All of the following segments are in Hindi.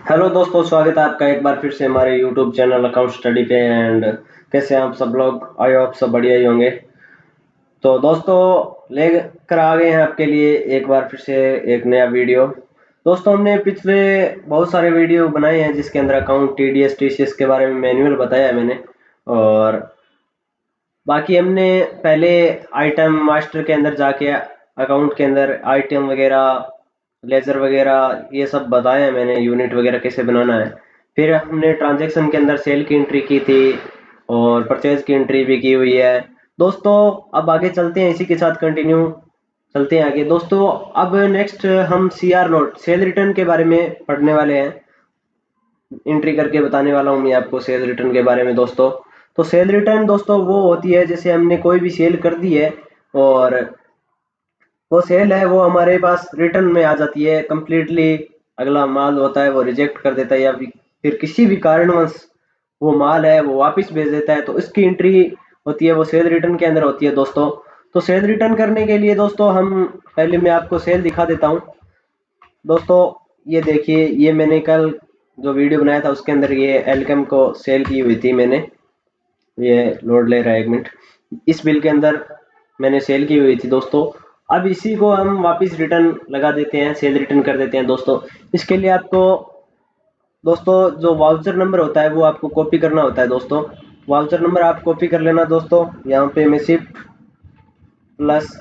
हेलो दोस्तों, स्वागत है आपका एक बार फिर से हमारे यूट्यूब चैनल अकाउंट स्टडी पे। एंड कैसे हैं आप सब लोग? आई होप सब बढ़िया ही होंगे। तो दोस्तों, लेकर आ गए हैं आपके लिए एक बार फिर से एक नया वीडियो। दोस्तों, हमने पिछले बहुत सारे वीडियो बनाए हैं जिसके अंदर अकाउंट टीडीएस टीसीएस के बारे में मैनुअल बताया है मैंने। और बाकी हमने पहले आइटम मास्टर के अंदर जाके अकाउंट के अंदर आइटम वगैरह, लेजर वगैरह ये सब बताया है मैंने, यूनिट वगैरह कैसे बनाना है। फिर हमने ट्रांजैक्शन के अंदर सेल की एंट्री की थी और परचेज की एंट्री भी की हुई है। दोस्तों, अब आगे चलते हैं, इसी के साथ कंटिन्यू चलते हैं आगे। दोस्तों, अब नेक्स्ट हम सीआर नोट सेल रिटर्न के बारे में पढ़ने वाले हैं। एंट्री करके बताने वाला हूँ मैं आपको सेल रिटर्न के बारे में दोस्तों। तो सेल रिटर्न दोस्तों वो होती है जैसे हमने कोई भी सेल कर दी है और वो सेल है वो हमारे पास रिटर्न में आ जाती है कंप्लीटली। अगला माल होता है वो रिजेक्ट कर देता है या फिर किसी भी कारणवश वो माल है वो वापस भेज देता है, तो इसकी एंट्री होती है वो सेल रिटर्न के अंदर होती है दोस्तों। तो सेल रिटर्न करने के लिए दोस्तों हम पहले मैं आपको सेल दिखा देता हूँ दोस्तों। ये देखिए, ये मैंने कल जो वीडियो बनाया था उसके अंदर ये एलकेम को सेल की हुई थी मैंने। ये लोड ले रहा है, एक मिनट। इस बिल के अंदर मैंने सेल की हुई थी दोस्तों। अब इसी को हम वापस रिटर्न लगा देते हैं, सेल रिटर्न कर देते हैं दोस्तों। इसके लिए आपको दोस्तों जो वाउचर नंबर होता है वो आपको कॉपी करना होता है दोस्तों। वाउचर नंबर आप कॉपी कर लेना दोस्तों। यहाँ पे मैं शिफ्ट प्लस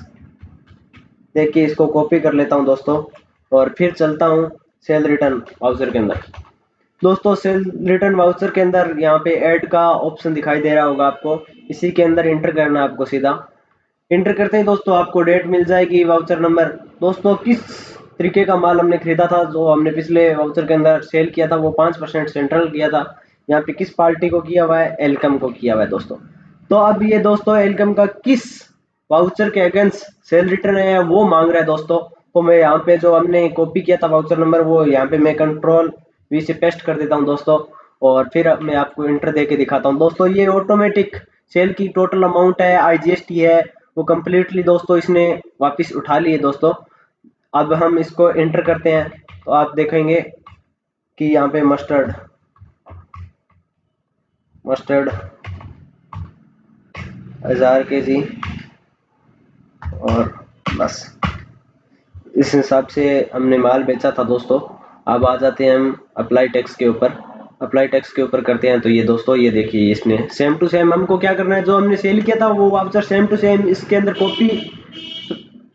देख के इसको कॉपी कर लेता हूँ दोस्तों और फिर चलता हूँ सेल रिटर्न वाउचर के अंदर। दोस्तों, सेल रिटर्न वाउचर के अंदर यहाँ पे ऐड का ऑप्शन दिखाई दे रहा होगा आपको। इसी के अंदर इंटर करना है आपको सीधा। इंटर करते ही दोस्तों आपको डेट मिल जाएगी, वाउचर नंबर। दोस्तों, किस तरीके का माल हमने खरीदा था, जो हमने पिछले वाउचर के अंदर सेल किया था वो 5% सेंट्रल किया था। यहाँ पे किस पार्टी को किया हुआ है? एलकम को किया हुआ है दोस्तों। तो अब ये दोस्तों एलकम का किस वाउचर के अगेंस्ट सेल रिटर्न है वो मांग रहा है दोस्तों। तो मैं यहाँ पे जो हमने कॉपी किया था वाउचर नंबर वो यहाँ पे मैं कंट्रोल वी से पेस्ट कर देता हूँ दोस्तों। और फिर मैं आपको इंटर दे के दिखाता हूँ दोस्तों। ये ऑटोमेटिक सेल की टोटल अमाउंट है, आईजीएसटी है, वो कंप्लीटली दोस्तों इसने वापस उठा ली है दोस्तों। अब हम इसको एंटर करते हैं तो आप देखेंगे कि यहाँ पे मस्टर्ड मस्टर्ड 1000 kg और बस इस हिसाब से हमने माल बेचा था दोस्तों। अब आ जाते हैं हम अप्लाई टैक्स के ऊपर। अप्लाई टैक्स के ऊपर करते हैं तो ये दोस्तों, ये देखिए इसने सेम टू सेम हमको क्या करना है, जो हमने सेल किया था वो वाउचर सेम टू सेम इसके अंदर कॉपी,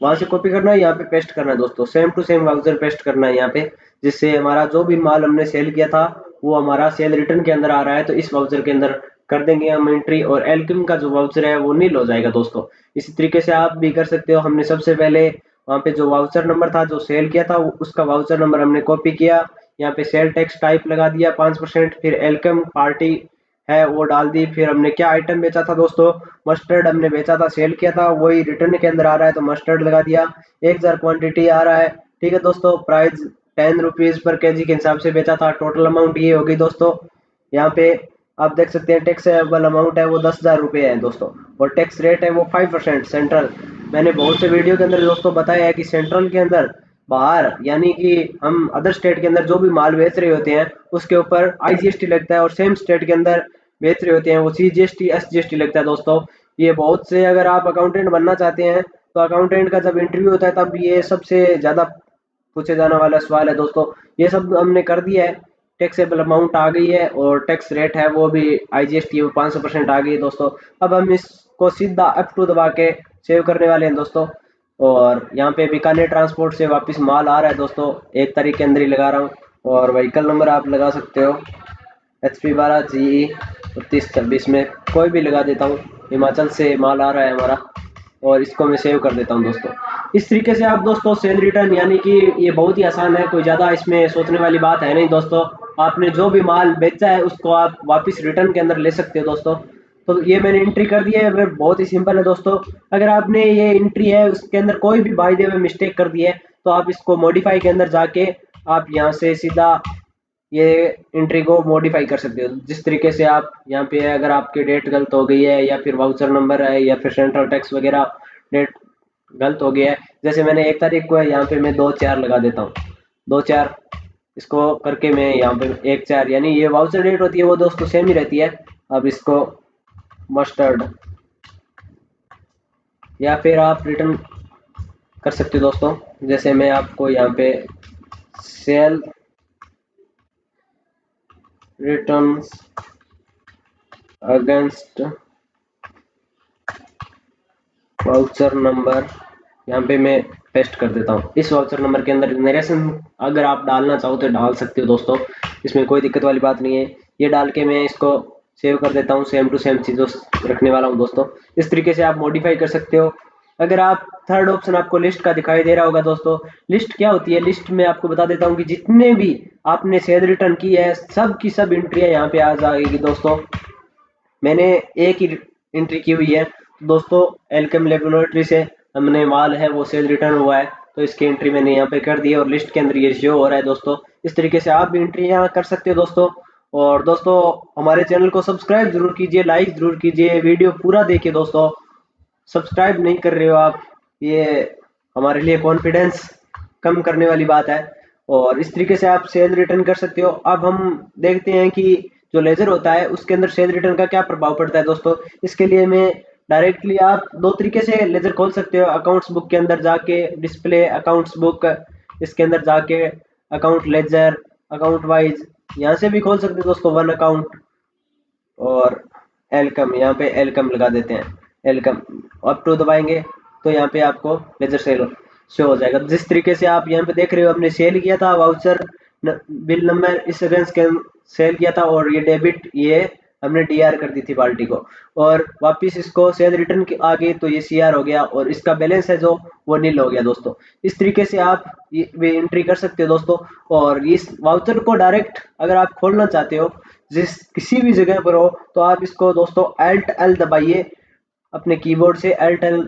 वहां से कॉपी करना है, यहाँ पे पेस्ट करना है दोस्तों। Same to same voucher paste करना है यहाँ पे, जिससे हमारा जो भी माल हमने सेल किया था वो हमारा सेल रिटर्न के अंदर आ रहा है, तो इस वाउचर के अंदर कर देंगे हम एंट्री और एल्किम का जो वाउचर है वो नील हो जाएगा दोस्तों। इसी तरीके से आप भी कर सकते हो। हमने सबसे पहले वहाँ पे जो वाउचर नंबर था जो सेल किया था उसका वाउचर नंबर हमने कॉपी किया, यहाँ पे सेल टैक्स टाइप लगा दिया 5%, फिर एल्कम पार्टी है वो डाल दी। फिर हमने क्या आइटम बेचा था दोस्तों? मस्टर्ड हमने बेचा था, सेल किया था, वही रिटर्न के अंदर आ रहा है तो मस्टर्ड लगा दिया। 1000 क्वांटिटी आ रहा है, ठीक है दोस्तों। प्राइस 10 रुपीज पर केजी के हिसाब से बेचा था। टोटल अमाउंट ये होगी दोस्तों। यहाँ पे आप देख सकते हैं टैक्सेबल अमाउंट है वो 10,000 रुपये है दोस्तों। और टैक्स रेट है वो 5% सेंट्रल। मैंने बहुत से वीडियो के अंदर दोस्तों बताया है कि सेंट्रल के अंदर बाहर यानी कि हम अदर स्टेट के अंदर जो भी माल बेच रहे होते हैं उसके ऊपर आईजीएसटी लगता है, और सेम स्टेट के अंदर बेच रहे होते हैं वो सीजीएसटी एसजीएसटी लगता है दोस्तों। ये बहुत से, अगर आप अकाउंटेंट बनना चाहते हैं तो अकाउंटेंट का जब इंटरव्यू होता है तब ये सबसे ज़्यादा पूछे जाने वाला सवाल है दोस्तों। ये सब हमने कर दिया है। टैक्सेबल अमाउंट आ गई है और टैक्स रेट है वो भी आईजीएसटी 500% आ गई है दोस्तों। अब हम इसको सीधा F2 दबा के सेव करने वाले हैं दोस्तों। और यहाँ पे बीकानेर ट्रांसपोर्ट से वापस माल आ रहा है दोस्तों, 1 तारीख के अंदर ही लगा रहा हूँ। और व्हीकल नंबर आप लगा सकते हो HP12GE 3226 में कोई भी लगा देता हूँ। हिमाचल से माल आ रहा है हमारा और इसको मैं सेव कर देता हूँ दोस्तों। इस तरीके से आप दोस्तों सेल रिटर्न, यानी कि ये बहुत ही आसान है, कोई ज़्यादा इसमें सोचने वाली बात है नहीं दोस्तों। आपने जो भी माल बेचा है उसको आप वापस रिटर्न के अंदर ले सकते हो दोस्तों। तो ये मैंने एंट्री कर दिया है, वह बहुत ही सिंपल है दोस्तों। अगर आपने ये एंट्री है उसके अंदर कोई भी बाय द वे मिस्टेक कर दी है तो आप इसको मॉडिफाई के अंदर जाके आप यहाँ से सीधा ये एंट्री को मॉडिफाई कर सकते हो। जिस तरीके से आप यहाँ पे अगर आपकी डेट गलत हो गई है या फिर वाउचर नंबर है या फिर सेंट्रल टैक्स वगैरह डेट गलत हो गया है, जैसे मैंने 1 तारीख को है यहाँ पे मैं 2/4 लगा देता हूँ। 2/4 इसको करके मैं यहाँ पे 1/4 यानी ये वाउचर डेट होती है वो दोस्तों सेम ही रहती है। अब इसको मस्टर्ड या फिर आप रिटर्न कर सकते हो दोस्तों। जैसे मैं आपको यहाँ पे sale returns against voucher number यहाँ पे मैं पेस्ट कर देता हूँ। इस वाउचर नंबर के अंदर नरेशन अगर आप डालना चाहो तो डाल सकते हो दोस्तों, इसमें कोई दिक्कत वाली बात नहीं है। ये डाल के मैं इसको सेव कर देता हूँ, सेम टू सेम चीज़ों रखने वाला हूँ दोस्तों। इस तरीके से आप मॉडिफाई कर सकते हो। अगर आप थर्ड ऑप्शन आपको लिस्ट का दिखाई दे रहा होगा दोस्तों, लिस्ट क्या होती है? लिस्ट में आपको बता देता हूँ कि जितने भी आपने सेल रिटर्न की है सब की सब एंट्रियाँ यहाँ पे आ जाएगी दोस्तों। मैंने एक ही एंट्री की हुई है दोस्तों, एल्केम लेबोरेटरी से हमने माल है वो सेल रिटर्न हुआ है, तो इसकी एंट्री मैंने यहाँ पे कर दी है और लिस्ट के अंदर ये शो हो रहा है दोस्तों। इस तरीके से आप भी एंट्री यहाँ कर सकते हो दोस्तों। और दोस्तों हमारे चैनल को सब्सक्राइब जरूर कीजिए, लाइक जरूर कीजिए, वीडियो पूरा देखिए दोस्तों। सब्सक्राइब नहीं कर रहे हो आप, ये हमारे लिए कॉन्फिडेंस कम करने वाली बात है। और इस तरीके से आप सेल रिटर्न कर सकते हो। अब हम देखते हैं कि जो लेजर होता है उसके अंदर सेल रिटर्न का क्या प्रभाव पड़ता है दोस्तों। इसके लिए मैं डायरेक्टली आप दो तरीके से लेजर खोल सकते हो। अकाउंट्स बुक के अंदर जाके डिस्प्ले अकाउंट्स बुक, इसके अंदर जाके अकाउंट लेजर अकाउंट वाइज यहाँ से भी खोल सकते हो दोस्तों, वन अकाउंट। और एलकम यहाँ पे एलकम लगा देते हैं, एलकम अप टू दबाएंगे तो यहाँ पे आपको लेजर सेल शो हो जाएगा। जिस तरीके से आप यहाँ पे देख रहे हो हमने सेल किया था वाउचर बिल नंबर इस अगेंस्ट के सेल किया था और ये डेबिट ये हमने डीआर कर दी थी पार्टी को, और वापस इसको सेल रिटर्न आ गई तो ये सीआर हो गया और इसका बैलेंस है जो वो नील हो गया दोस्तों। इस तरीके से आप ये एंट्री कर सकते हो दोस्तों। और इस वाउचर को डायरेक्ट अगर आप खोलना चाहते हो जिस किसी भी जगह पर हो तो आप इसको दोस्तों Alt L दबाइए, अपने कीबोर्ड से Alt L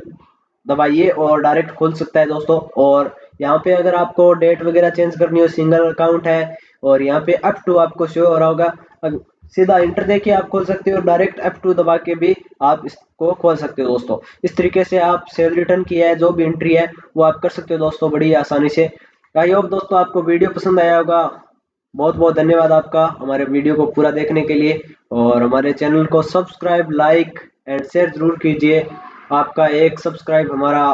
दबाइए और डायरेक्ट खुल सकता है दोस्तों। और यहाँ पे अगर आपको डेट वगैरह चेंज करनी हो, सिंगल अकाउंट है और यहाँ पे अप टू आपको शो हो रहा होगा, सीधा इंटर देके आप खोल सकते हो, डायरेक्ट F2 दबा के भी आप इसको खोल सकते हो दोस्तों। इस तरीके से आप सेल रिटर्न किया है जो भी एंट्री है वो आप कर सकते हो दोस्तों बड़ी आसानी से। आई होप दोस्तों आपको वीडियो पसंद आया होगा। बहुत बहुत धन्यवाद आपका हमारे वीडियो को पूरा देखने के लिए, और हमारे चैनल को सब्सक्राइब लाइक एंड शेयर जरूर कीजिए। आपका एक सब्सक्राइब हमारा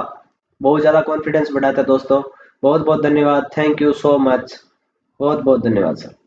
बहुत ज़्यादा कॉन्फिडेंस बढ़ाता है दोस्तों। बहुत बहुत धन्यवाद, थैंक यू सो मच, बहुत बहुत धन्यवाद सर।